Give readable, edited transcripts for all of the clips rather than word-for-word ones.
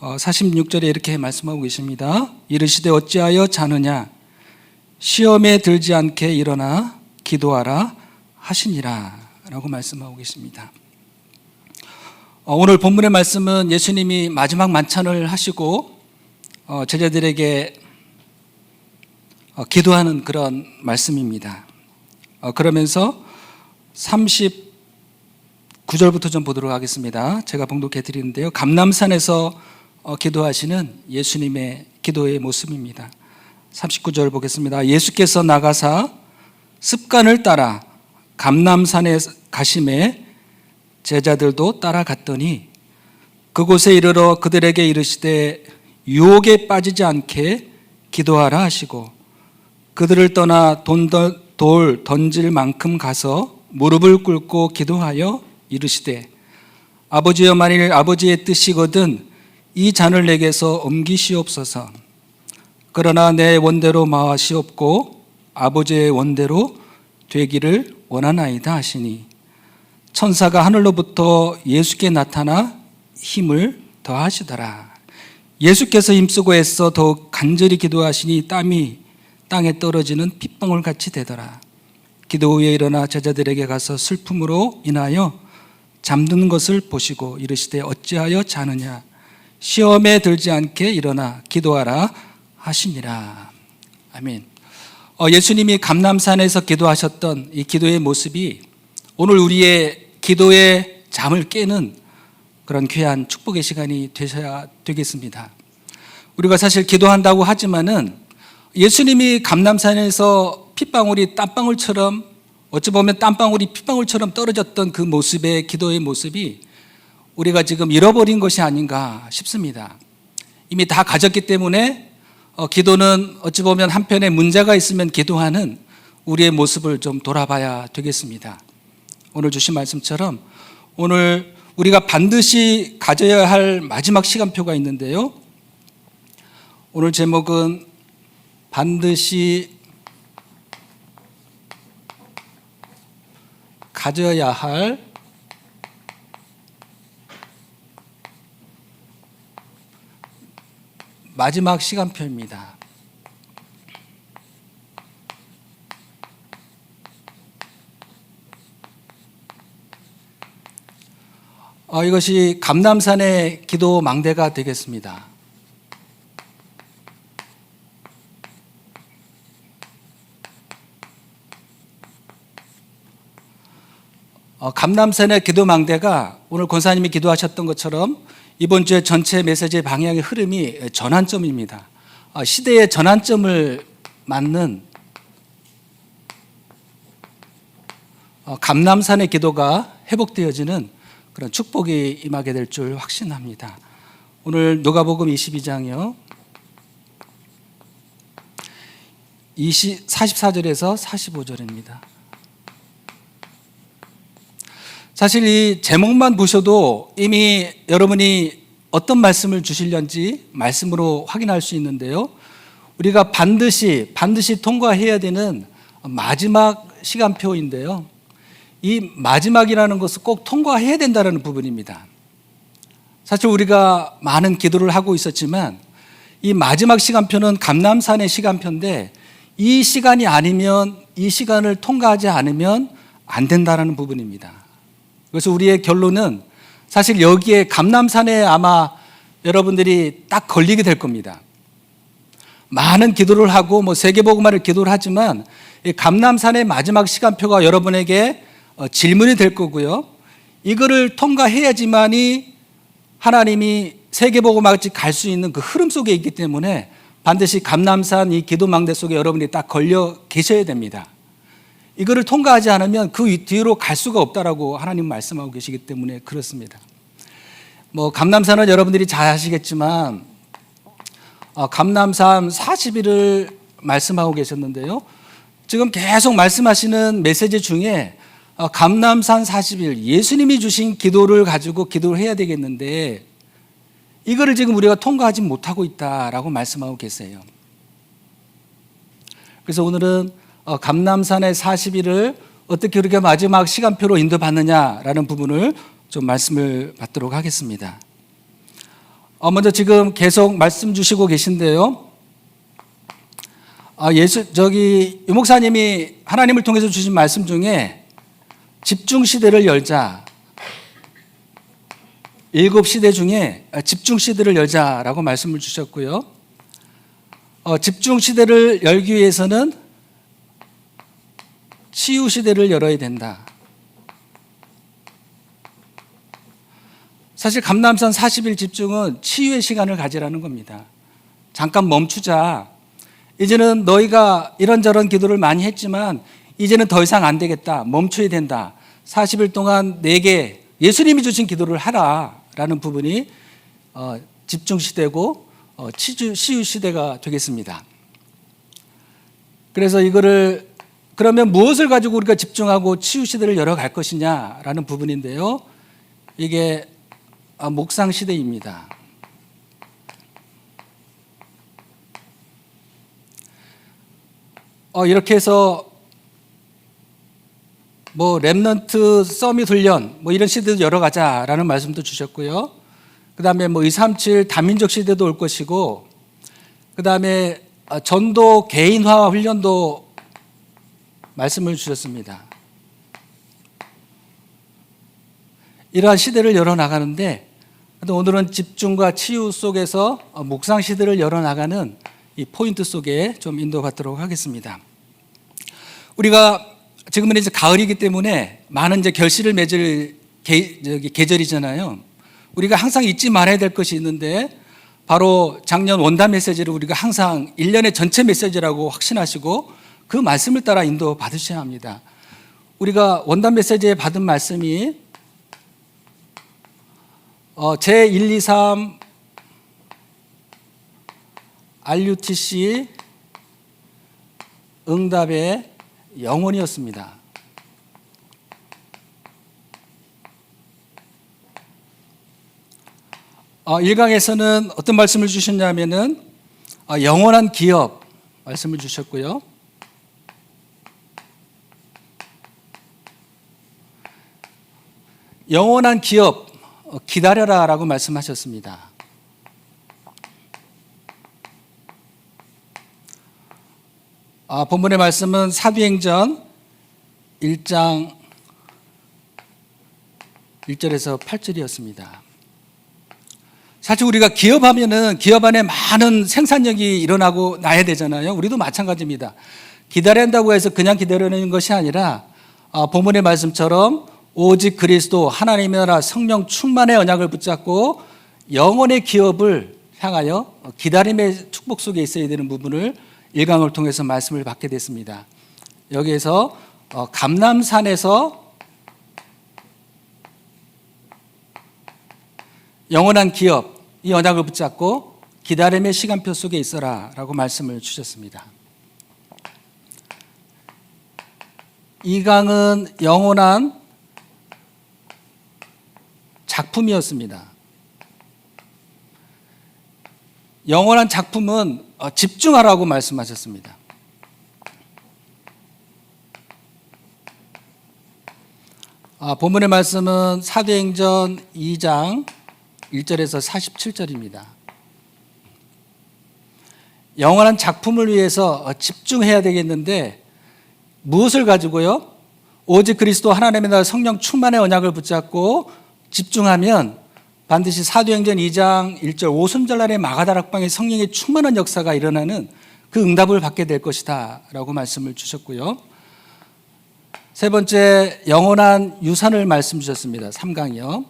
46절에 이렇게 말씀하고 계십니다. 이르시되 어찌하여 자느냐 시험에 들지 않게 일어나 기도하라 하시니라 라고 말씀하고 계십니다. 오늘 본문의 말씀은 예수님이 마지막 만찬을 하시고 제자들에게 기도하는 그런 말씀입니다. 그러면서 39절부터 좀 보도록 하겠습니다. 제가 봉독해 드리는데요. 감람산에서 기도하시는 예수님의 기도의 모습입니다. 39절 보겠습니다. 예수께서 나가사 습관을 따라 감람산에 가심에 제자들도 따라갔더니 그곳에 이르러 그들에게 이르시되 유혹에 빠지지 않게 기도하라 하시고 그들을 떠나 돌 던질 만큼 가서 무릎을 꿇고 기도하여 이르시되 아버지여 만일 아버지의 뜻이거든 이 잔을 내게서 옮기시옵소서. 그러나 내 원대로 마시옵고 아버지의 원대로 되기를 원하나이다 하시니 천사가 하늘로부터 예수께 나타나 힘을 더하시더라. 예수께서 힘쓰고 애써 더욱 간절히 기도하시니 땀이 땅에 떨어지는 핏방울 같이 되더라. 기도 후에 일어나 제자들에게 가서 슬픔으로 인하여 잠드는 것을 보시고 이르시되 어찌하여 자느냐 시험에 들지 않게 일어나 기도하라 하시니라. 아멘. 예수님이 감람산에서 기도하셨던 이 기도의 모습이 오늘 우리의 기도의 잠을 깨는 그런 귀한 축복의 시간이 되셔야 되겠습니다. 우리가 사실 기도한다고 하지만은 예수님이 감람산에서 핏방울이 땀방울처럼 어찌 보면 땀방울이 핏방울처럼 떨어졌던 그 모습의 기도의 모습이 우리가 지금 잃어버린 것이 아닌가 싶습니다. 이미 다 가졌기 때문에 기도는 어찌 보면 한편에 문제가 있으면 기도하는 우리의 모습을 좀 돌아봐야 되겠습니다. 오늘 주신 말씀처럼 오늘 우리가 반드시 가져야 할 마지막 시간표가 있는데요. 오늘 제목은 반드시 가져야 할 마지막 시간표입니다. 이것이 감람산의 기도 망대가 되겠습니다. 감람산의 기도 망대가 오늘 권사님이 기도하셨던 것처럼 이번 주에 전체 메시지의 방향의 흐름이 전환점입니다. 시대의 전환점을 맞는 감람산의 기도가 회복되어지는 그런 축복이 임하게 될 줄 확신합니다. 오늘 누가복음 22장이요. 44절에서 45절입니다. 사실 이 제목만 보셔도 이미 여러분이 어떤 말씀을 주시려는지 말씀으로 확인할 수 있는데요. 우리가 반드시 통과해야 되는 마지막 시간표인데요. 이 마지막이라는 것은 꼭 통과해야 된다는 부분입니다. 사실 우리가 많은 기도를 하고 있었지만 이 마지막 시간표는 감람산의 시간표인데 이 시간이 아니면 이 시간을 통과하지 않으면 안 된다는 부분입니다. 그래서 우리의 결론은 사실 여기에 감람산에 아마 여러분들이 딱 걸리게 될 겁니다. 많은 기도를 하고 세계복음화를 기도를 하지만 이 감람산의 마지막 시간표가 여러분에게 질문이 될 거고요. 이거를 통과해야지만이 하나님이 세계복음화까지 갈 수 있는 그 흐름 속에 있기 때문에 반드시 감람산 이 기도망대 속에 여러분이 딱 걸려 계셔야 됩니다. 이거를 통과하지 않으면 그 뒤로 갈 수가 없다라고 하나님 말씀하고 계시기 때문에 그렇습니다. 감람산은 여러분들이 잘 아시겠지만 감람산 40일을 말씀하고 계셨는데요. 지금 계속 말씀하시는 메시지 중에 감람산 40일 예수님이 주신 기도를 가지고 기도를 해야 되겠는데 이거를 지금 우리가 통과하지 못하고 있다라고 말씀하고 계세요. 그래서 오늘은 감람산의 40일을 어떻게 우리가 마지막 시간표로 인도받느냐라는 부분을 좀 말씀을 받도록 하겠습니다. 먼저 지금 계속 말씀 주시고 계신데요. 유 목사님이 하나님을 통해서 주신 말씀 중에 집중 시대를 열자, 7시대 중에 집중 시대를 열자라고 말씀을 주셨고요. 집중 시대를 열기 위해서는 치유 시대를 열어야 된다. 사실 감람산 40일 집중은 치유의 시간을 가지라는 겁니다. 잠깐 멈추자. 이제는 너희가 이런저런 기도를 많이 했지만 이제는 더 이상 안 되겠다. 멈춰야 된다. 40일 동안 내게 예수님이 주신 기도를 하라라는 부분이 집중 시대고 치유 시대가 되겠습니다. 그래서 이거를 그러면 무엇을 가지고 우리가 집중하고 치유 시대를 열어갈 것이냐라는 부분인데요. 이게 묵상 시대입니다. 이렇게 해서 렘넌트 서밋 훈련 이런 시대도 열어가자라는 말씀도 주셨고요. 그 다음에 237 다민족 시대도 올 것이고, 그 다음에 전도 개인화 훈련도 말씀을 주셨습니다. 이러한 시대를 열어나가는데, 오늘은 집중과 치유 속에서 묵상 시대를 열어나가는 이 포인트 속에 좀 인도받도록 하겠습니다. 우리가 지금은 이제 가을이기 때문에 많은 이제 결실을 맺을 계절이잖아요. 우리가 항상 잊지 말아야 될 것이 있는데, 바로 작년 원단 메시지를 우리가 항상 1년의 전체 메시지라고 확신하시고 그 말씀을 따라 인도 받으셔야 합니다. 우리가 원단 메시지에 받은 말씀이 제123 RUTC 응답의 영혼이었습니다. 일강에서는 어떤 말씀을 주셨냐면은 영원한 기업 말씀을 주셨고요. 영원한 기업 기다려라 라고 말씀하셨습니다. 본문의 말씀은 사도행전 1장 1절에서 8절이었습니다. 사실 우리가 기업하면은 기업 안에 많은 생산력이 일어나고 나야 되잖아요. 우리도 마찬가지입니다. 기다린다고 해서 그냥 기다리는 것이 아니라 본문의 말씀처럼 오직 그리스도 하나님의 나라 성령 충만의 언약을 붙잡고 영혼의 기업을 향하여 기다림의 축복 속에 있어야 되는 부분을 일강을 통해서 말씀을 받게 됐습니다. 여기에서 감람산에서 영원한 기업, 이 언약을 붙잡고 기다림의 시간표 속에 있어라 라고 말씀을 주셨습니다. 이 강은 영원한 작품이었습니다. 영원한 작품은 집중하라고 말씀하셨습니다. 본문의 말씀은 사도행전 2장 1절에서 47절입니다. 영원한 작품을 위해서 집중해야 되겠는데 무엇을 가지고요? 오직 그리스도 하나님의 나라 성령 충만의 언약을 붙잡고 집중하면 반드시 사도행전 2장 1절 오순절날의 마가다락방에 성령의 충만한 역사가 일어나는 그 응답을 받게 될 것이다 라고 말씀을 주셨고요. 세 번째, 영원한 유산을 말씀 주셨습니다. 3강이요.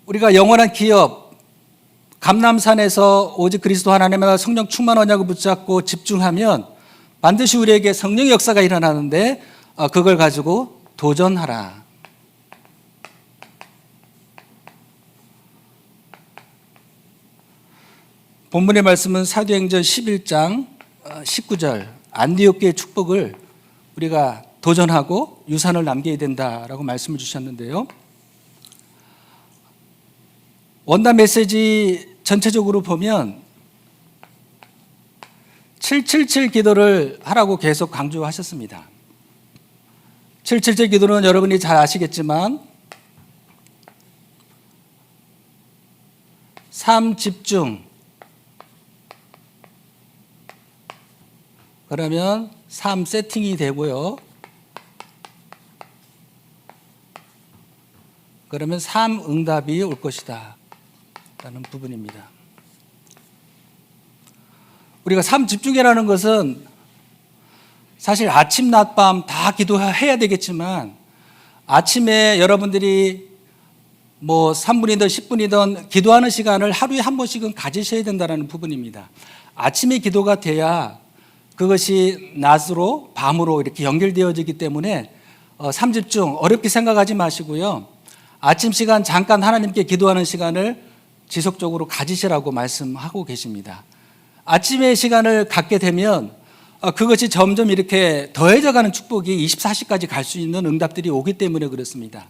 우리가 영원한 기업, 감람산에서 오직 그리스도 하나님의 나라 성령 충만 언약을 붙잡고 집중하면 반드시 우리에게 성령의 역사가 일어나는데 그걸 가지고 도전하라. 본문의 말씀은 사도행전 11장 19절 안디옥교의 축복을 우리가 도전하고 유산을 남겨야 된다라고 말씀을 주셨는데요. 원단 메시지 전체적으로 보면 777 기도를 하라고 계속 강조하셨습니다. 777 기도는 여러분이 잘 아시겠지만 삶 집중, 그러면 삶 세팅이 되고요. 그러면 삶 응답이 올 것이다 라는 부분입니다. 우리가 삶 집중이라는 것은 사실 아침 낮밤 다 기도해야 되겠지만 아침에 여러분들이 뭐 3분이든 10분이든 기도하는 시간을 하루에 한 번씩은 가지셔야 된다는 부분입니다. 아침에 기도가 돼야 그것이 낮으로 밤으로 이렇게 연결되어지기 때문에 삶 집중 어렵게 생각하지 마시고요. 아침 시간 잠깐 하나님께 기도하는 시간을 지속적으로 가지시라고 말씀하고 계십니다. 아침의 시간을 갖게 되면 그것이 점점 이렇게 더해져가는 축복이 24시까지 갈 수 있는 응답들이 오기 때문에 그렇습니다.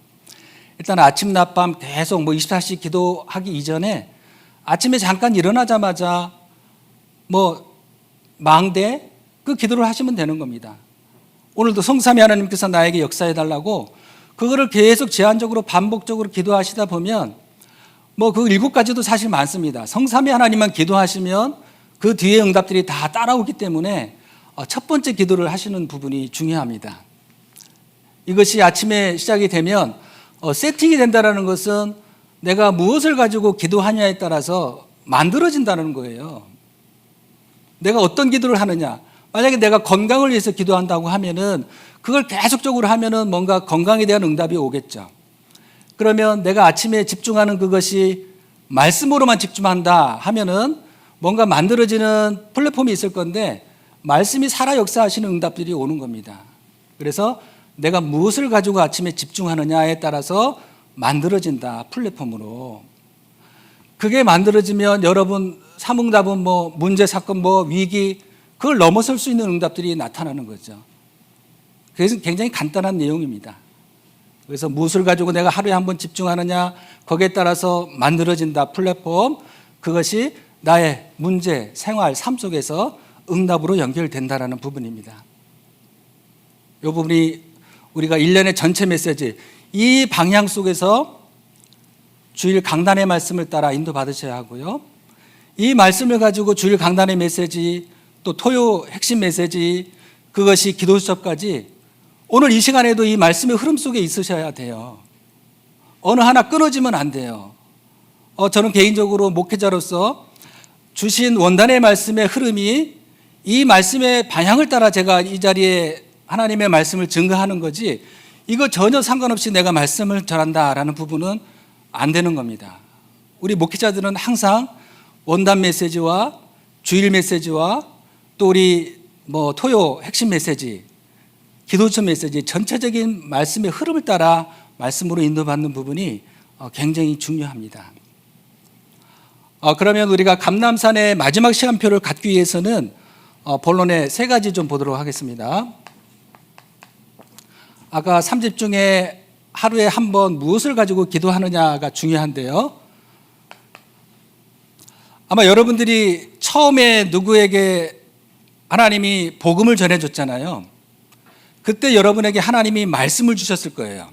일단 아침 낮밤 계속 24시 기도하기 이전에 아침에 잠깐 일어나자마자 망대 그 기도를 하시면 되는 겁니다. 오늘도 성삼위 하나님께서 나에게 역사해 달라고 그거를 계속 제한적으로 반복적으로 기도하시다 보면 그 7가지도 사실 많습니다. 성삼위 하나님만 기도하시면 그 뒤에 응답들이 다 따라오기 때문에 첫 번째 기도를 하시는 부분이 중요합니다. 이것이 아침에 시작이 되면 세팅이 된다는 것은 내가 무엇을 가지고 기도하냐에 따라서 만들어진다는 거예요. 내가 어떤 기도를 하느냐. 만약에 내가 건강을 위해서 기도한다고 하면은 그걸 계속적으로 하면은 뭔가 건강에 대한 응답이 오겠죠. 그러면 내가 아침에 집중하는 그것이 말씀으로만 집중한다 하면은 뭔가 만들어지는 플랫폼이 있을 건데 말씀이 살아 역사하시는 응답들이 오는 겁니다. 그래서 내가 무엇을 가지고 아침에 집중하느냐에 따라서 만들어진다, 플랫폼으로. 그게 만들어지면 여러분 삼응답은 문제, 사건, 위기 그걸 넘어설 수 있는 응답들이 나타나는 거죠. 그래서 굉장히 간단한 내용입니다. 그래서 무엇을 가지고 내가 하루에 한 번 집중하느냐 거기에 따라서 만들어진다, 플랫폼. 그것이 나의 문제, 생활, 삶 속에서 응답으로 연결된다는 부분입니다. 이 부분이 우리가 1년의 전체 메시지 이 방향 속에서 주일 강단의 말씀을 따라 인도받으셔야 하고요. 이 말씀을 가지고 주일 강단의 메시지 또 토요 핵심 메시지 그것이 기도 수업까지 오늘 이 시간에도 이 말씀의 흐름 속에 있으셔야 돼요. 어느 하나 끊어지면 안 돼요. 저는 개인적으로 목회자로서 주신 원단의 말씀의 흐름이 이 말씀의 방향을 따라 제가 이 자리에 하나님의 말씀을 증거하는 거지 이거 전혀 상관없이 내가 말씀을 전한다라는 부분은 안 되는 겁니다. 우리 목회자들은 항상 원단 메시지와 주일 메시지와 또 우리 토요 핵심 메시지 기도처 메시지 전체적인 말씀의 흐름을 따라 말씀으로 인도받는 부분이 굉장히 중요합니다. 그러면 우리가 감람산의 마지막 시간표를 갖기 위해서는 본론의 3가지 좀 보도록 하겠습니다. 아까 3집 중에 하루에 한 번 무엇을 가지고 기도하느냐가 중요한데요. 아마 여러분들이 처음에 누구에게 하나님이 복음을 전해줬잖아요. 그때 여러분에게 하나님이 말씀을 주셨을 거예요.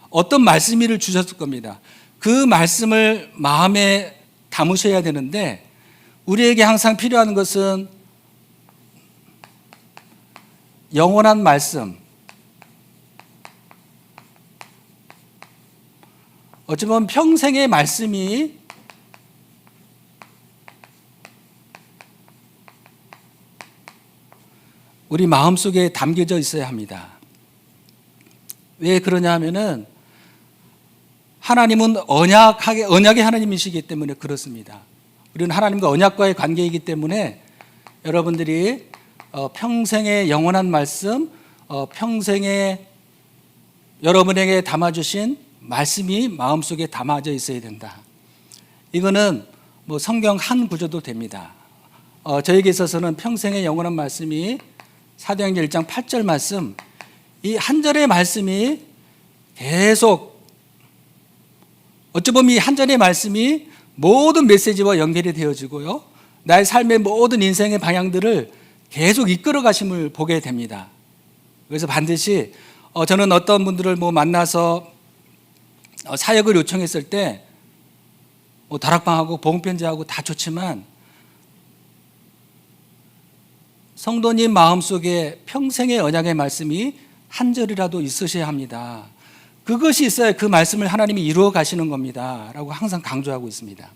어떤 말씀을 주셨을 겁니다. 그 말씀을 마음에 담으셔야 되는데 우리에게 항상 필요한 것은 영원한 말씀. 어찌 보면 평생의 말씀이 우리 마음속에 담겨져 있어야 합니다. 왜 그러냐 하면은 하나님은 언약의 하나님이시기 때문에 그렇습니다. 우리는 하나님과 언약과의 관계이기 때문에 여러분들이 평생의 영원한 말씀, 평생에 여러분에게 담아주신 말씀이 마음속에 담아져 있어야 된다. 이거는 성경 한 구조도 됩니다. 저에게 있어서는 평생의 영원한 말씀이 사도행전 1장 8절 말씀, 이 한 절의 말씀이 계속 어찌 보면 이 한 절의 말씀이 모든 메시지와 연결이 되어지고요. 나의 삶의 모든 인생의 방향들을 계속 이끌어 가심을 보게 됩니다. 그래서 반드시 저는 어떤 분들을 만나서 사역을 요청했을 때 다락방하고 복음편지하고 다 좋지만 성도님 마음속에 평생의 언약의 말씀이 한 절이라도 있으셔야 합니다. 그것이 있어야 그 말씀을 하나님이 이루어 가시는 겁니다 라고 항상 강조하고 있습니다.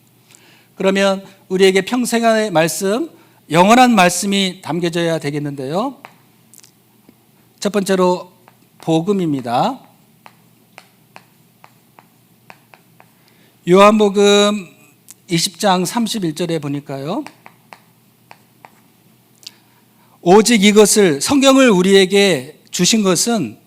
그러면 우리에게 평생의 말씀, 영원한 말씀이 담겨져야 되겠는데요. 첫 번째로 복음입니다. 요한복음 20장 31절에 보니까요. 오직 이것을, 성경을 우리에게 주신 것은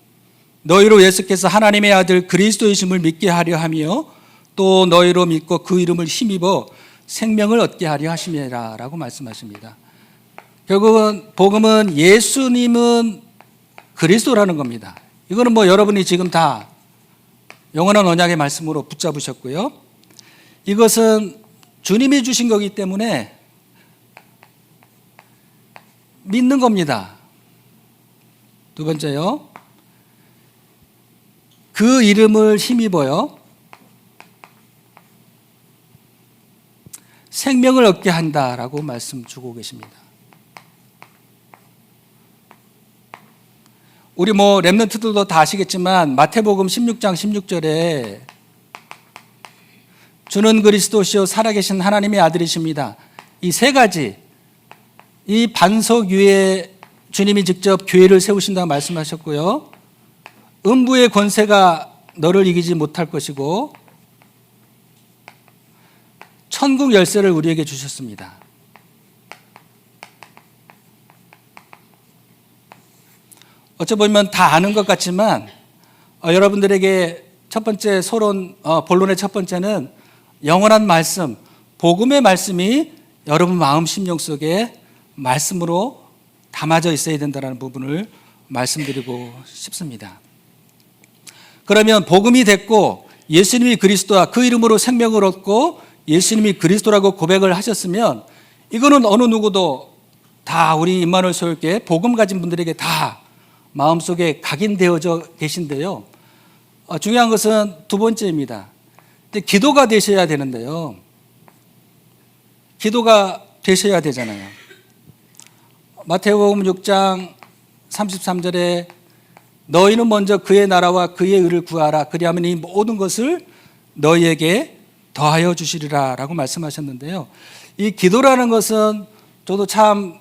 너희로 예수께서 하나님의 아들 그리스도이심을 믿게 하려 하며 또 너희로 믿고 그 이름을 힘입어 생명을 얻게 하려 하심이라 라고 말씀하십니다. 결국은 복음은 예수님은 그리스도라는 겁니다. 이거는 여러분이 지금 다 영원한 언약의 말씀으로 붙잡으셨고요. 이것은 주님이 주신 거기 때문에 믿는 겁니다. 두 번째요. 그 이름을 힘입어요. 생명을 얻게 한다라고 말씀 주고 계십니다. 우리 렘넌트들도 다 아시겠지만 마태복음 16장 16절에 주는 그리스도시요 살아계신 하나님의 아들이십니다. 이 세 가지, 이 반석 위에 주님이 직접 교회를 세우신다고 말씀하셨고요. 음부의 권세가 너를 이기지 못할 것이고 천국 열쇠를 우리에게 주셨습니다. 어찌 보면 다 아는 것 같지만 여러분들에게 첫 번째 본론의 첫 번째는 영원한 말씀, 복음의 말씀이 여러분 마음 심령 속에 말씀으로 담아져 있어야 된다는 부분을 말씀드리고 싶습니다. 그러면 복음이 됐고 예수님이 그리스도와 그 이름으로 생명을 얻고 예수님이 그리스도라고 고백을 하셨으면 이거는 어느 누구도 다 우리 임마누엘 소유교회 복음 가진 분들에게 다 마음속에 각인되어져 계신데요. 중요한 것은 두 번째입니다. 기도가 되셔야 되는데요. 기도가 되셔야 되잖아요. 마태복음 6장 33절에 너희는 먼저 그의 나라와 그의 의를 구하라. 그리하면 이 모든 것을 너희에게 더하여 주시리라 라고 말씀하셨는데요. 이 기도라는 것은 저도 참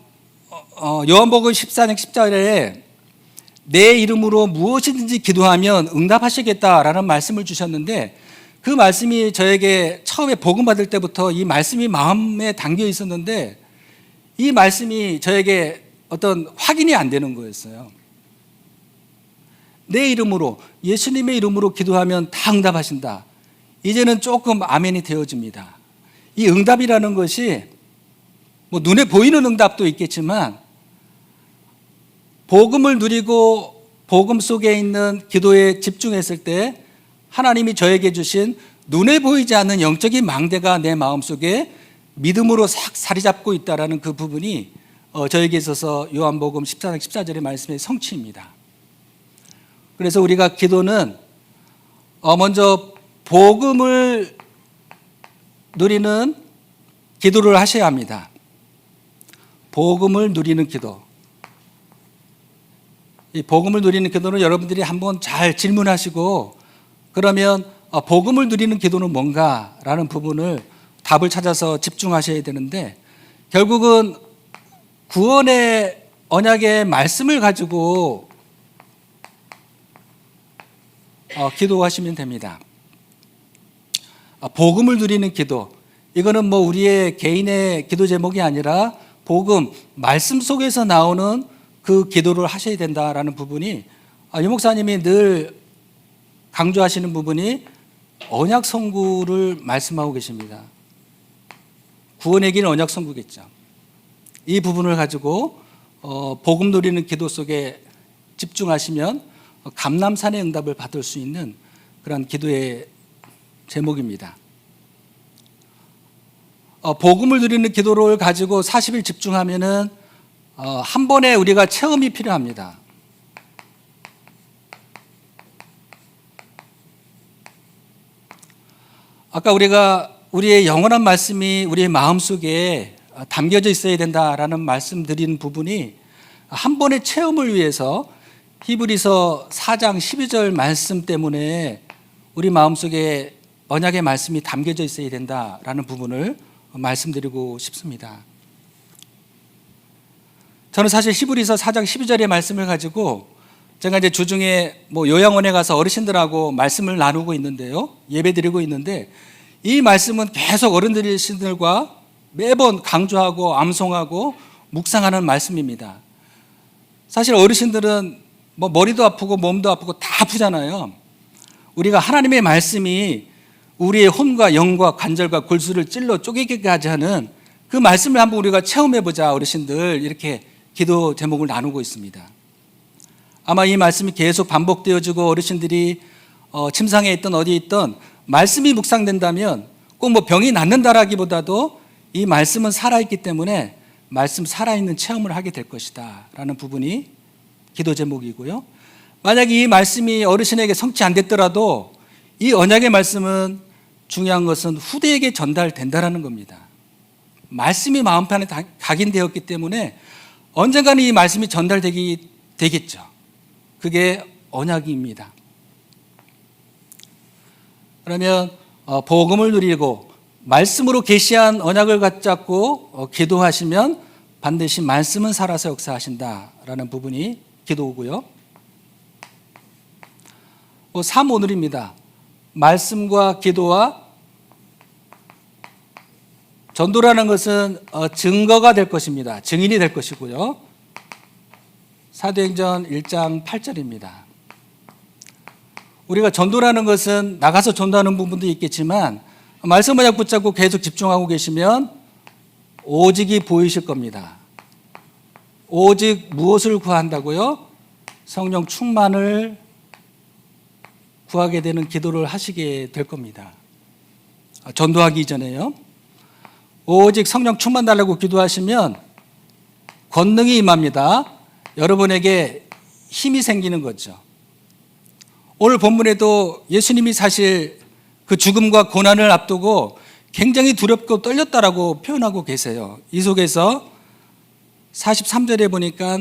요한복음 14장 10절에 내 이름으로 무엇이든지 기도하면 응답하시겠다라는 말씀을 주셨는데 그 말씀이 저에게 처음에 복음 받을 때부터 이 말씀이 마음에 담겨 있었는데 이 말씀이 저에게 어떤 확인이 안 되는 거였어요. 내 이름으로, 예수님의 이름으로 기도하면 다 응답하신다. 이제는 조금 아멘이 되어집니다. 이 응답이라는 것이 눈에 보이는 응답도 있겠지만 복음을 누리고 복음 속에 있는 기도에 집중했을 때 하나님이 저에게 주신 눈에 보이지 않는 영적인 망대가 내 마음속에 믿음으로 싹 자리 잡고 있다는 그 부분이 저에게 있어서 요한복음 14장 14절의 말씀의 성취입니다. 그래서 우리가 기도는 먼저 복음을 누리는 기도를 하셔야 합니다. 복음을 누리는 기도. 이 복음을 누리는 기도는 여러분들이 한번 잘 질문하시고 그러면 복음을 누리는 기도는 뭔가라는 부분을 답을 찾아서 집중하셔야 되는데 결국은 구원의 언약의 말씀을 가지고 기도하시면 됩니다. 복음을 누리는 기도, 이거는 우리의 개인의 기도 제목이 아니라 복음, 말씀 속에서 나오는 그 기도를 하셔야 된다라는 부분이 유 목사님이 늘 강조하시는 부분이 언약 선구를 말씀하고 계십니다. 구원의 길 언약 선구겠죠. 이 부분을 가지고 복음 누리는 기도 속에 집중하시면 감람산의 응답을 받을 수 있는 그런 기도의 제목입니다. 복음을 누리는 기도를 가지고 40일 집중하면은 한 번에 우리가 체험이 필요합니다. 아까 우리가 우리의 영원한 말씀이 우리의 마음속에 담겨져 있어야 된다라는 말씀드린 부분이 한 번의 체험을 위해서 히브리서 4장 12절 말씀 때문에 우리 마음속에 언약의 말씀이 담겨져 있어야 된다라는 부분을 말씀드리고 싶습니다. 저는 사실 히브리서 4장 12절의 말씀을 가지고 제가 이제 주중에 요양원에 가서 어르신들하고 말씀을 나누고 있는데요. 예배드리고 있는데 이 말씀은 계속 어른들과 매번 강조하고 암송하고 묵상하는 말씀입니다. 사실 어르신들은 머리도 아프고 몸도 아프고 다 아프잖아요. 우리가 하나님의 말씀이 우리의 혼과 영과 관절과 골수를 찔러 쪼개기까지 하는 그 말씀을 한번 우리가 체험해보자 어르신들, 이렇게 기도 제목을 나누고 있습니다. 아마 이 말씀이 계속 반복되어지고 어르신들이 침상에 있든 어디에 있든 말씀이 묵상된다면 꼭 병이 낫는다라기보다도 이 말씀은 살아있기 때문에 말씀 살아있는 체험을 하게 될 것이다 라는 부분이 기도 제목이고요. 만약에 이 말씀이 어르신에게 성취 안 됐더라도 이 언약의 말씀은 중요한 것은 후대에게 전달된다라는 겁니다. 말씀이 마음판에 각인되었기 때문에 언젠가는 이 말씀이 되겠죠. 그게 언약입니다. 그러면 복음을 누리고 말씀으로 계시한 언약을 붙잡고 기도하시면 반드시 말씀은 살아서 역사하신다라는 부분이 기도고요. 3 오늘입니다. 말씀과 기도와 전도라는 것은 증거가 될 것입니다. 증인이 될 것이고요. 사도행전 1장 8절입니다. 우리가 전도라는 것은 나가서 전도하는 부분도 있겠지만 말씀 언약 붙잡고 계속 집중하고 계시면 오직이 보이실 겁니다. 오직 무엇을 구한다고요? 성령 충만을 구하게 되는 기도를 하시게 될 겁니다. 전도하기 이전에요. 오직 성령 충만 달라고 기도하시면 권능이 임합니다. 여러분에게 힘이 생기는 거죠. 오늘 본문에도 예수님이 사실 그 죽음과 고난을 앞두고 굉장히 두렵고 떨렸다라고 표현하고 계세요. 이 속에서 43절에 보니까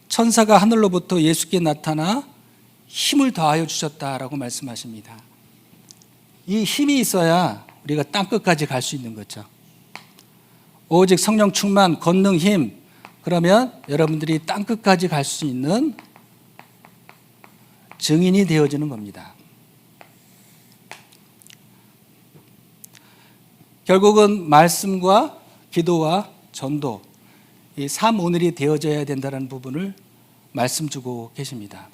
천사가 하늘로부터 예수께 나타나 힘을 더하여 주셨다라고 말씀하십니다. 이 힘이 있어야 우리가 땅끝까지 갈 수 있는 거죠. 오직 성령 충만, 권능, 힘, 그러면 여러분들이 땅끝까지 갈 수 있는 증인이 되어지는 겁니다. 결국은 말씀과 기도와 전도, 이 3 오늘이 되어져야 된다는 부분을 말씀 주고 계십니다.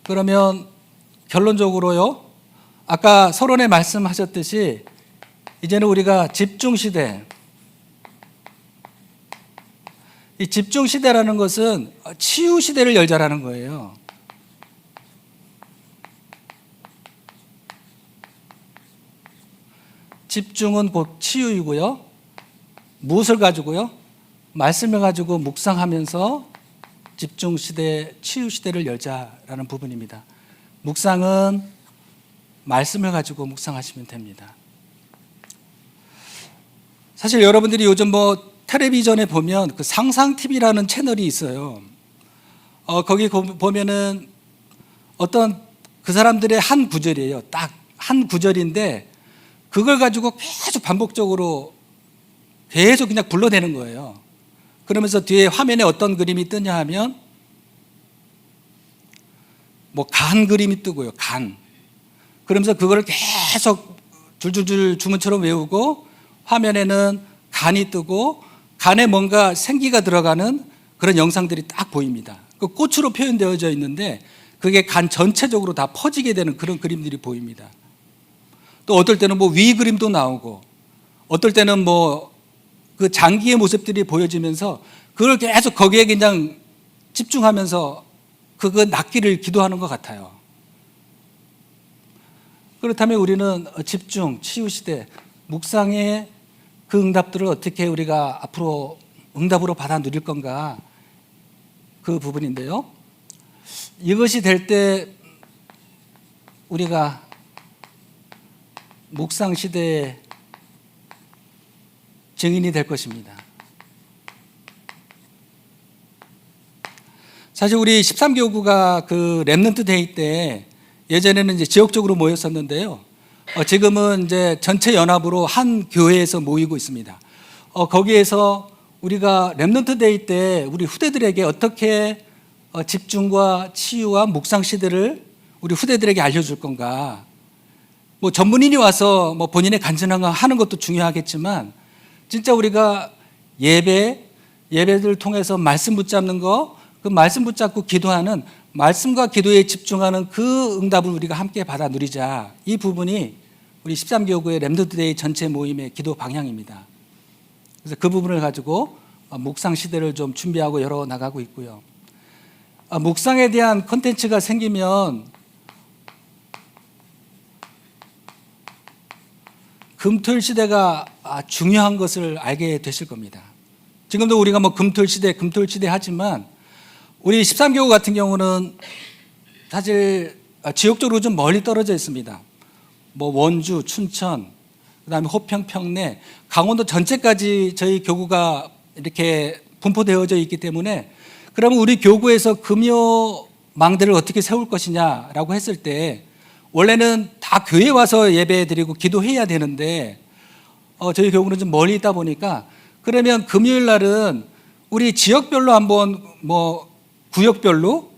그러면 결론적으로요, 아까 서론에 말씀하셨듯이 이제는 우리가 집중시대, 이 집중시대라는 것은 치유시대를 열자라는 거예요. 집중은 곧 치유이고요. 무엇을 가지고요? 말씀을 가지고 묵상하면서 집중시대, 치유시대를 열자라는 부분입니다. 묵상은 말씀을 가지고 묵상하시면 됩니다. 사실 여러분들이 요즘 텔레비전에 보면 그 상상TV라는 채널이 있어요. 거기 보면은 어떤 그 사람들의 한 구절이에요. 딱 한 구절인데 그걸 가지고 계속 반복적으로 계속 그냥 불러대는 거예요. 그러면서 뒤에 화면에 어떤 그림이 뜨냐 하면 간 그림이 뜨고요. 간. 그러면서 그거를 계속 줄줄줄 주문처럼 외우고 화면에는 간이 뜨고 간에 뭔가 생기가 들어가는 그런 영상들이 딱 보입니다. 그 꽃으로 표현되어져 있는데 그게 간 전체적으로 다 퍼지게 되는 그런 그림들이 보입니다. 또 어떨 때는 위 그림도 나오고 어떨 때는 그 장기의 모습들이 보여지면서 그걸 계속 거기에 그냥 집중하면서 그거 낫기를 기도하는 것 같아요. 그렇다면 우리는 집중, 치유시대, 묵상의 그 응답들을 어떻게 우리가 앞으로 응답으로 받아 누릴 건가, 그 부분인데요. 이것이 될 때 우리가 묵상 시대의 증인이 될 것입니다. 사실 우리 13교구가 그 렘넌트 데이 때 예전에는 이제 지역적으로 모였었는데요. 지금은 이제 전체 연합으로 한 교회에서 모이고 있습니다. 거기에서 우리가 렘넌트 데이 때 우리 후대들에게 어떻게 집중과 치유와 묵상 시대를 우리 후대들에게 알려줄 건가? 뭐 전문인이 와서 뭐 본인의 간증한 거 하는 것도 중요하겠지만 진짜 우리가 예배를 통해서 말씀 붙잡는 거, 그 말씀 붙잡고 기도하는 말씀과 기도에 집중하는 그 응답을 우리가 함께 받아 누리자. 이 부분이 우리 13교구의 렘넌트 데이 전체 모임의 기도 방향입니다. 그래서 그 부분을 가지고 묵상 시대를 좀 준비하고 열어 나가고 있고요. 묵상에 대한 콘텐츠가 생기면 금토일 시대가 중요한 것을 알게 되실 겁니다. 지금도 우리가 뭐 금토일 시대 하지만 우리 13교구 같은 경우는 사실 지역적으로 좀 멀리 떨어져 있습니다. 뭐 원주, 춘천, 그다음에 호평, 평내, 강원도 전체까지 저희 교구가 이렇게 분포되어져 있기 때문에 그러면 우리 교구에서 금요 망대를 어떻게 세울 것이냐라고 했을 때 원래는 다 교회 와서 예배 드리고 기도해야 되는데 저희 교구는 좀 멀리 있다 보니까 그러면 금요일 날은 우리 지역별로 한번 뭐 구역별로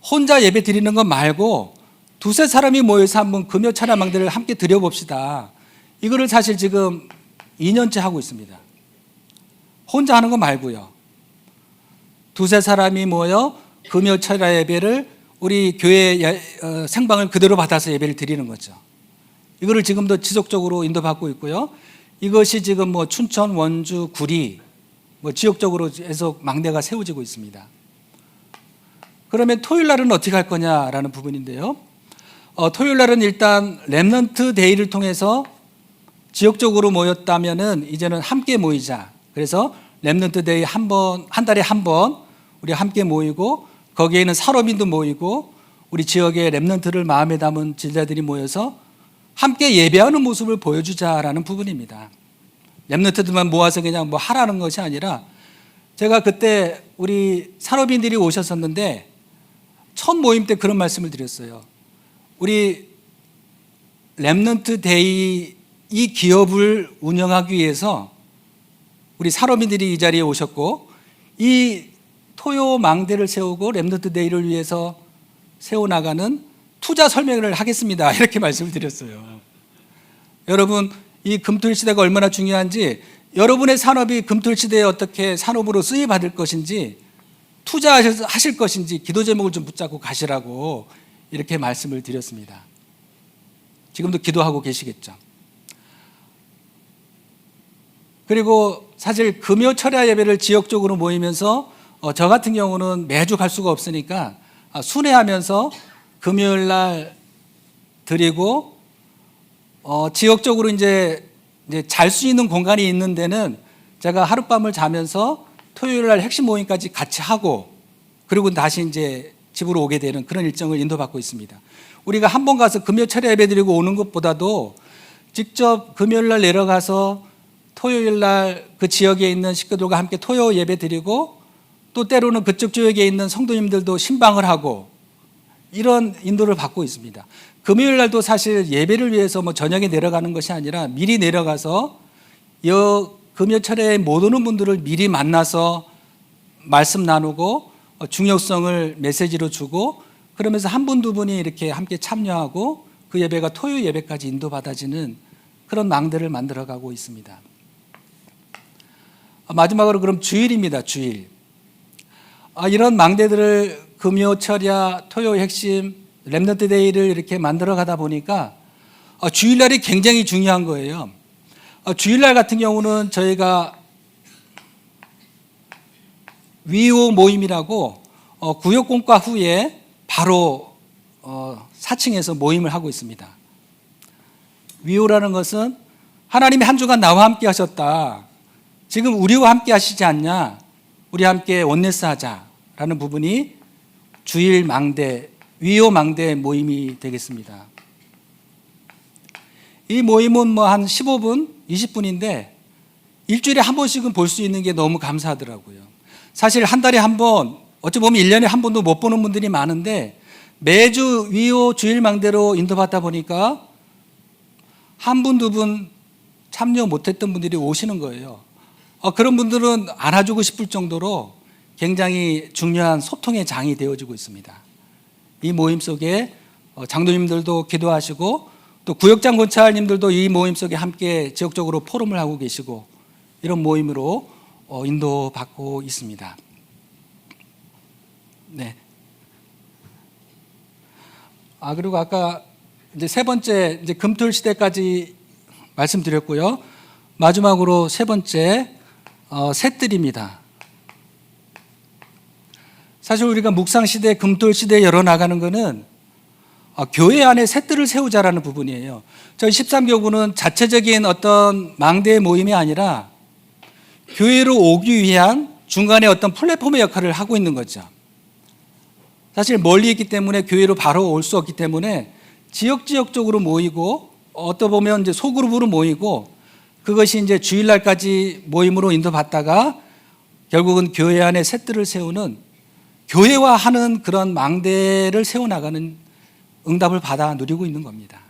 혼자 예배 드리는 것 말고 두세 사람이 모여서 한번 금요 찬양 망대를 함께 드려봅시다. 이거를 사실 지금 2년째 하고 있습니다. 혼자 하는 거 말고요. 두세 사람이 모여 금요 찬양 예배를 우리 교회 생방을 그대로 받아서 예배를 드리는 거죠. 이거를 지금도 지속적으로 인도받고 있고요. 이것이 지금 뭐 춘천, 원주, 구리 뭐 지역적으로 계속 망대가 세워지고 있습니다. 그러면 토요일 날은 어떻게 할 거냐라는 부분인데요. 토요일 날은 일단 렘넌트 데이를 통해서 지역적으로 모였다면은 이제는 함께 모이자. 그래서 렘넌트 데이 한 달에 한 번 우리 함께 모이고 거기에는 산업인도 모이고 우리 지역의 렘넌트를 마음에 담은 제자들이 모여서 함께 예배하는 모습을 보여주자라는 부분입니다. 렘넌트들만 모아서 그냥 뭐 하라는 것이 아니라 제가 그때 우리 산업인들이 오셨었는데 첫 모임 때 그런 말씀을 드렸어요. 우리 렘넌트 데이 이 기업을 운영하기 위해서 우리 산업인들이 이 자리에 오셨고 이 토요 망대를 세우고 렘넌트 데이를 위해서 세워나가는 투자 설명을 하겠습니다. 이렇게 말씀을 드렸어요. 여러분 이 금토일 시대가 얼마나 중요한지 여러분의 산업이 금토일 시대에 어떻게 산업으로 쓰임받을 것인지 투자하실 것인지 기도 제목을 좀 붙잡고 가시라고 이렇게 말씀을 드렸습니다. 지금도 기도하고 계시겠죠. 그리고 사실 금요 철야 예배를 지역적으로 모이면서 저 같은 경우는 매주 갈 수가 없으니까 순회하면서 금요일 날 드리고 지역적으로 이제 잘 수 있는 공간이 있는 데는 제가 하룻밤을 자면서 토요일 날 핵심 모임까지 같이 하고 그리고 다시 이제 집으로 오게 되는 그런 일정을 인도받고 있습니다. 우리가 한 번 가서 금요 철야 예배 드리고 오는 것보다도 직접 금요일 날 내려가서 토요일 날 그 지역에 있는 식구들과 함께 토요 예배 드리고 또 때로는 그쪽 지역에 있는 성도님들도 신방을 하고 이런 인도를 받고 있습니다. 금요일 날도 사실 예배를 위해서 뭐 저녁에 내려가는 것이 아니라 미리 내려가서 금요철에 못 오는 분들을 미리 만나서 말씀 나누고 중요성을 메시지로 주고 그러면서 한 분 두 분이 이렇게 함께 참여하고 그 예배가 토요 예배까지 인도받아지는 그런 망대를 만들어가고 있습니다. 마지막으로 그럼 주일입니다. 주일. 이런 망대들을 금요, 철야, 토요 핵심, 렘넌트 데이를 이렇게 만들어 가다 보니까 주일날이 굉장히 중요한 거예요. 주일날 같은 경우는 저희가 위호 모임이라고 구역공과 후에 바로 4층에서 모임을 하고 있습니다. 위호라는 것은 하나님이 한 주간 나와 함께 하셨다. 지금 우리와 함께 하시지 않냐? 우리 함께 원네스 하자라는 부분이 주일 망대, 위호 망대 모임이 되겠습니다. 이 모임은 뭐 한 15분, 20분인데 일주일에 한 번씩은 볼 수 있는 게 너무 감사하더라고요. 사실 한 달에 한 번, 어찌 보면 1년에 한 번도 못 보는 분들이 많은데 매주 위호 주일망대로 인도받다 보니까 한 분, 두 분 참여 못했던 분들이 오시는 거예요. 그런 분들은 안아주고 싶을 정도로 굉장히 중요한 소통의 장이 되어지고 있습니다. 이 모임 속에 장로님들도 기도하시고 또 구역장 권찰님들도 이 모임 속에 함께 지역적으로 포럼을 하고 계시고 이런 모임으로 인도받고 있습니다. 네. 그리고 아까 이제 세 번째 이제 금토일 시대까지 말씀드렸고요. 마지막으로 세 번째 셋들입니다. 사실 우리가 묵상 시대, 금토일 시대에 열어나가는 것은 교회 안에 셋들을 세우자라는 부분이에요. 저희 13교구는 자체적인 어떤 망대의 모임이 아니라 교회로 오기 위한 중간에 어떤 플랫폼의 역할을 하고 있는 거죠. 사실 멀리 있기 때문에 교회로 바로 올 수 없기 때문에 지역적으로 모이고 어떤 보면 이제 소그룹으로 모이고 그것이 이제 주일날까지 모임으로 인도받다가 결국은 교회 안에 셋들을 세우는 교회화하는 그런 망대를 세워나가는 응답을 받아 누리고 있는 겁니다.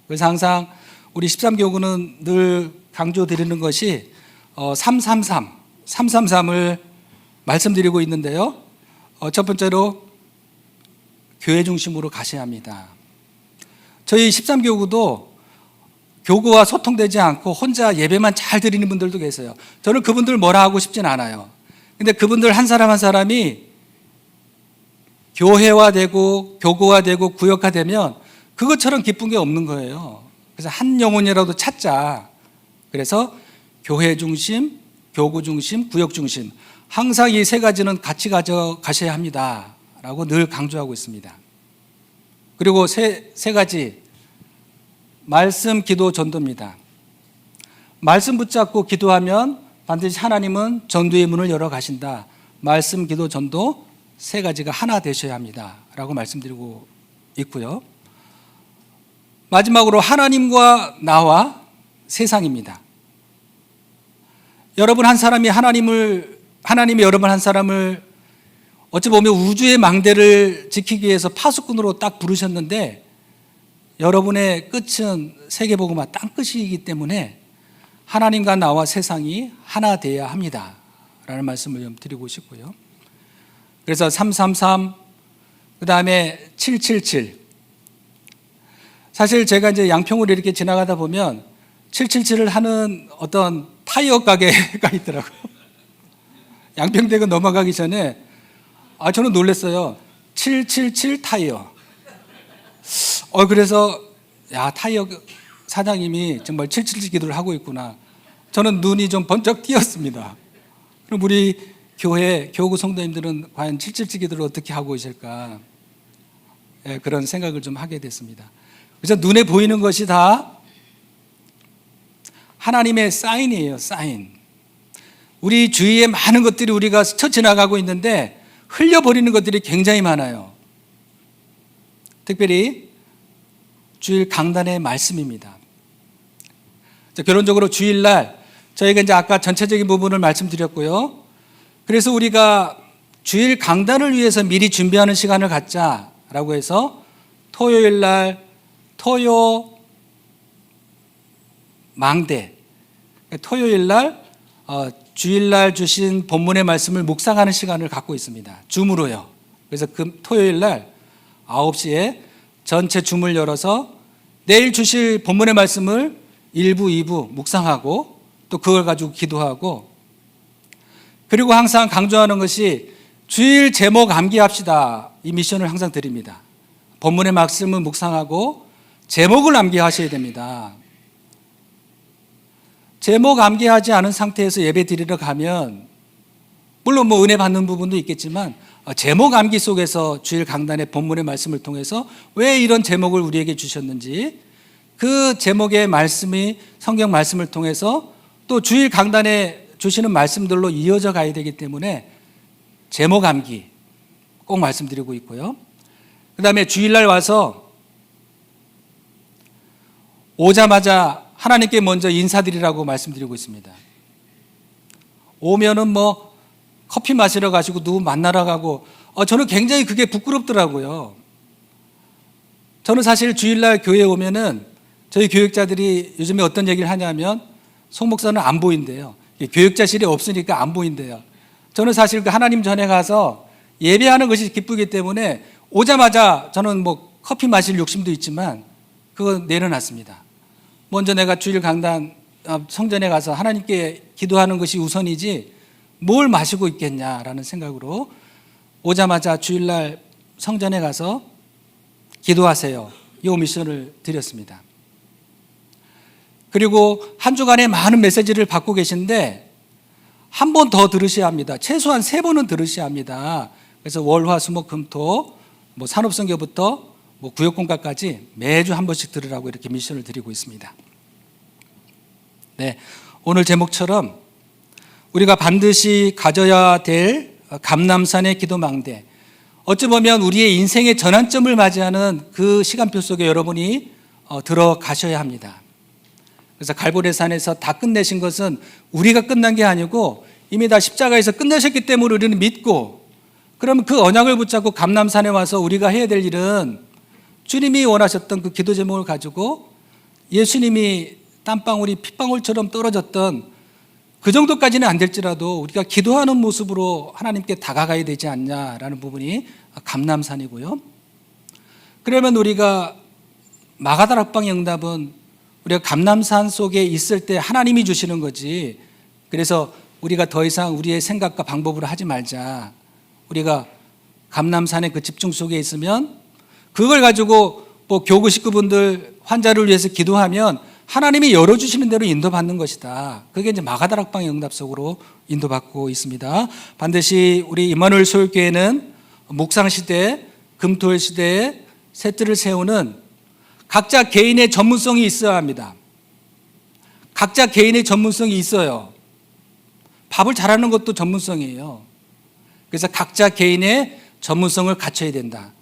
그래서 항상 우리 13교구는 늘 강조드리는 것이 333을 말씀드리고 있는데요. 첫 번째로 교회 중심으로 가셔야 합니다. 저희 13교구도 교구와 소통되지 않고 혼자 예배만 잘 드리는 분들도 계세요. 저는 그분들 뭐라 하고 싶진 않아요. 근데 그분들 한 사람 한 사람이 교회화되고 교구화되고 구역화되면 그것처럼 기쁜 게 없는 거예요. 그래서 한 영혼이라도 찾자. 그래서 교회 중심, 교구 중심, 구역 중심 항상 이 세 가지는 같이 가져가셔야 합니다 라고 늘 강조하고 있습니다. 그리고 세 가지 말씀, 기도, 전도입니다. 말씀 붙잡고 기도하면 반드시 하나님은 전도의 문을 열어 가신다. 말씀, 기도, 전도 세 가지가 하나 되셔야 합니다 라고 말씀드리고 있고요. 마지막으로 하나님과 나와 세상입니다. 여러분 한 사람이 하나님이 여러분 한 사람을 어찌 보면 우주의 망대를 지키기 위해서 파수꾼으로 딱 부르셨는데 여러분의 끝은 세계복음화 땅끝이기 때문에 하나님과 나와 세상이 하나 되어야 합니다 라는 말씀을 좀 드리고 싶고요. 그래서 333, 그 다음에 777. 사실 제가 이제 양평으로 이렇게 지나가다 보면 777을 하는 어떤 타이어 가게가 있더라고요. 양평대교 넘어가기 전에 저는 놀랐어요. 777 타이어. 그래서 타이어 사장님이 정말 777 기도를 하고 있구나. 저는 눈이 좀 번쩍 띄었습니다. 그럼 우리 교회, 교구 성도님들은 과연 777 기도를 어떻게 하고 있을까? 그런 생각을 좀 하게 됐습니다. 그래서 눈에 보이는 것이 다 하나님의 사인이에요, 사인. 우리 주위에 많은 것들이 우리가 스쳐 지나가고 있는데 흘려버리는 것들이 굉장히 많아요. 특별히 주일 강단의 말씀입니다. 결론적으로 주일날 저희가 이제 아까 전체적인 부분을 말씀드렸고요. 그래서 우리가 주일 강단을 위해서 미리 준비하는 시간을 갖자라고 해서 토요일날 토요 망대, 토요일날 주일날 주신 본문의 말씀을 묵상하는 시간을 갖고 있습니다. 줌으로요. 그래서 토요일날 9시에 전체 줌을 열어서 내일 주실 본문의 말씀을 1부, 2부 묵상하고 또 그걸 가지고 기도하고, 그리고 항상 강조하는 것이 주일 제목 암기합시다. 이 미션을 항상 드립니다. 본문의 말씀을 묵상하고 제목을 암기하셔야 됩니다. 제목 암기하지 않은 상태에서 예배 드리러 가면 물론 은혜 받는 부분도 있겠지만 제목 암기 속에서 주일 강단의 본문의 말씀을 통해서 왜 이런 제목을 우리에게 주셨는지, 그 제목의 말씀이 성경 말씀을 통해서 또 주일 강단에 주시는 말씀들로 이어져 가야 되기 때문에 제목 암기 꼭 말씀드리고 있고요. 그 다음에 주일날 와서 오자마자 하나님께 먼저 인사드리라고 말씀드리고 있습니다. 오면은 뭐 커피 마시러 가시고 누구 만나러 가고 저는 굉장히 그게 부끄럽더라고요. 저는 사실 주일날 교회에 오면은 저희 교육자들이 요즘에 어떤 얘기를 하냐면 송 목사는 안 보인대요. 교육자실이 없으니까 안 보인대요. 저는 사실 그 하나님 전에 가서 예배하는 것이 기쁘기 때문에 오자마자 저는 뭐 커피 마실 욕심도 있지만 그거 내려놨습니다. 먼저 내가 주일 강단 성전에 가서 하나님께 기도하는 것이 우선이지 뭘 마시고 있겠냐라는 생각으로 오자마자 주일날 성전에 가서 기도하세요. 이 미션을 드렸습니다. 그리고 한 주간에 많은 메시지를 받고 계신데 한 번 더 들으셔야 합니다. 최소한 3번은 들으셔야 합니다. 그래서 월, 화, 수, 목, 금, 토 산업선교부터 구역공과까지 매주 한 번씩 들으라고 이렇게 미션을 드리고 있습니다. 네, 오늘 제목처럼 우리가 반드시 가져야 될 감람산의 기도망대, 어찌 보면 우리의 인생의 전환점을 맞이하는 그 시간표 속에 여러분이 들어가셔야 합니다. 그래서 갈보리산에서 다 끝내신 것은 우리가 끝난 게 아니고 이미 다 십자가에서 끝내셨기 때문에 우리는 믿고, 그러면 그 언약을 붙잡고 감람산에 와서 우리가 해야 될 일은 주님이 원하셨던 그 기도 제목을 가지고 예수님이 땀방울이 핏방울처럼 떨어졌던 그 정도까지는 안 될지라도 우리가 기도하는 모습으로 하나님께 다가가야 되지 않냐라는 부분이 감람산이고요. 그러면 우리가 마가다락방의 응답은 우리가 감람산 속에 있을 때 하나님이 주시는 거지, 그래서 우리가 더 이상 우리의 생각과 방법으로 하지 말자. 우리가 감람산의 그 집중 속에 있으면 그걸 가지고 교구 식구분들 환자를 위해서 기도하면 하나님이 열어주시는 대로 인도받는 것이다. 그게 이제 마가다락방의 응답 속으로 인도받고 있습니다. 반드시 우리 임마누엘 소율교회는 묵상시대, 금토일 시대에 세트를 세우는 각자 개인의 전문성이 있어야 합니다. 각자 개인의 전문성이 있어요. 밥을 잘하는 것도 전문성이에요. 그래서 각자 개인의 전문성을 갖춰야 된다.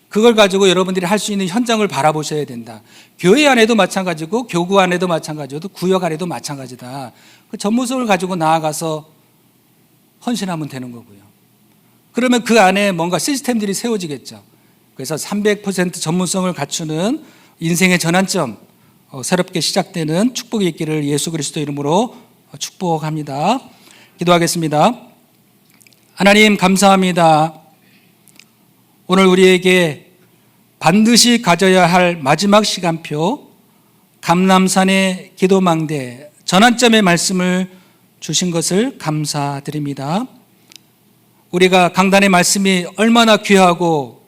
그걸 가지고 여러분들이 할 수 있는 현장을 바라보셔야 된다. 교회 안에도 마찬가지고 교구 안에도 마찬가지고 구역 안에도 마찬가지다. 그 전문성을 가지고 나아가서 헌신하면 되는 거고요. 그러면 그 안에 뭔가 시스템들이 세워지겠죠. 그래서 300% 전문성을 갖추는 인생의 전환점, 새롭게 시작되는 축복이 있기를 예수 그리스도 이름으로 축복합니다. 기도하겠습니다. 하나님 감사합니다. 오늘 우리에게 반드시 가져야 할 마지막 시간표, 감람산의 기도망대 전환점의 말씀을 주신 것을 감사드립니다. 우리가 강단의 말씀이 얼마나 귀하고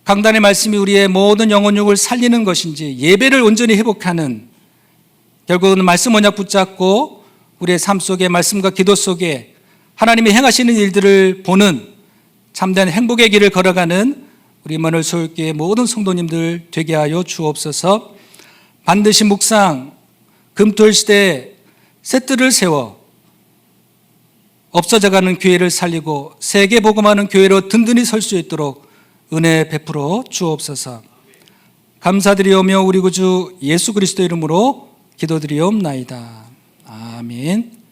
강단의 말씀이 우리의 모든 영혼육을 살리는 것인지, 예배를 온전히 회복하는, 결국은 말씀 언약 붙잡고 우리의 삶 속에 말씀과 기도 속에 하나님이 행하시는 일들을 보는 참된 행복의 길을 걸어가는 우리 임마누엘 소율교회 모든 성도님들 되게 하여 주옵소서. 반드시 묵상, 금토일 시대에 세트를 세워 없어져가는 교회를 살리고 세계 복음하는 교회로 든든히 설 수 있도록 은혜 베풀어 주옵소서. 감사드리오며 우리 구주 예수 그리스도 이름으로 기도드리옵나이다. 아멘.